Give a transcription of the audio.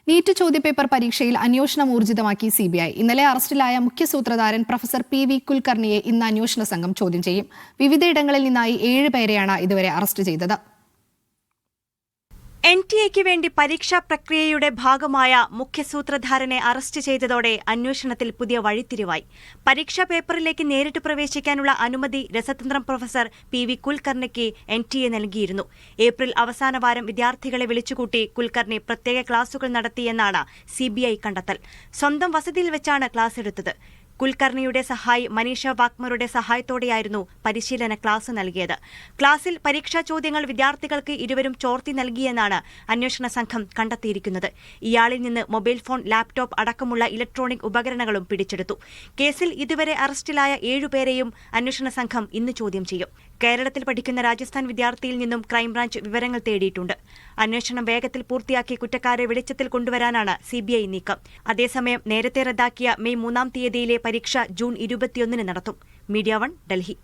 NEET ചോദ്യപേപ്പർ പരീക്ഷയിൽ അന്വേഷണം ഊർജിതമാക്കി CBI. ഇന്നലെ അറസ്റ്റിലായ മുഖ്യ സൂത്രധാരൻ പ്രൊഫസർ PV കുൽക്കർണിയെ ഇന്ന് അന്വേഷണ സംഘം ചോദ്യം ചെയ്യും. വിവിധയിടങ്ങളിൽ നിന്നായി 7 പേരെയാണ് ഇതുവരെ അറസ്റ്റ് ചെയ്തത്. NTA-ക്ക് വേണ്ടി പരീക്ഷാ പ്രക്രിയയുടെ ഭാഗമായ മുഖ്യ സൂത്രധാരനെ അറസ്റ്റ് ചെയ്തതോടെ അന്വേഷണത്തിൽ പുതിയ വഴിത്തിരിവായി. പരീക്ഷാ പേപ്പറിലേക്ക് നേരിട്ട് പ്രവേശിക്കാനുള്ള അനുമതി രസതന്ത്രം പ്രൊഫസർ PV കുൽക്കർണിക്ക് NTA നൽകിയിരുന്നു. ഏപ്രിൽ അവസാന വാരം വിദ്യാർത്ഥികളെ വിളിച്ചുകൂട്ടി കുൽക്കർണി പ്രത്യേക ക്ലാസുകൾ നടത്തിയെന്നാണ് CBI കണ്ടെത്തൽ. സ്വന്തം വസതിയിൽ വെച്ചാണ് ക്ലാസ് എടുത്തത്. കുൽക്കർണിയുടെ സഹായി മനീഷ വാക്മറുടെ സഹായത്തോടെയായിരുന്നു പരിശീലന ക്ലാസ് നൽകിയത്. ക്ലാസിൽ പരീക്ഷാ ചോദ്യങ്ങൾ വിദ്യാർത്ഥികൾക്ക് ഇരുവരും ചോർത്തി നൽകിയെന്നാണ് അന്വേഷണ സംഘം കണ്ടെത്തിയിരിക്കുന്നത്. ഇയാളിൽ നിന്ന് മൊബൈൽ ഫോൺ, ലാപ്ടോപ്പ് അടക്കമുള്ള ഇലക്ട്രോണിക് ഉപകരണങ്ങളും പിടിച്ചെടുത്തു. കേസിൽ ഇതുവരെ അറസ്റ്റിലായ 7 പേരെയും അന്വേഷണ സംഘം ഇന്ന് ചോദ്യം ചെയ്യും. കേരളത്തിൽ പഠിക്കുന്ന രാജസ്ഥാൻ വിദ്യാർത്ഥിയിൽ നിന്നും ക്രൈംബ്രാഞ്ച് വിവരങ്ങൾ തേടിയിട്ടുണ്ട്. അന്വേഷണം വേഗത്തിൽ പൂർത്തിയാക്കി കുറ്റക്കാരെ വെളിച്ചത്തിൽ കൊണ്ടുവരാനാണ് CBI നീക്കം. അതേസമയം നേരത്തെ റദ്ദാക്കിയ മെയ് 3-ാം തീയതിയിലെ പരീക്ഷ ജൂൺ 21-ന് നടത്തും. മീഡിയ 1, ഡൽഹി.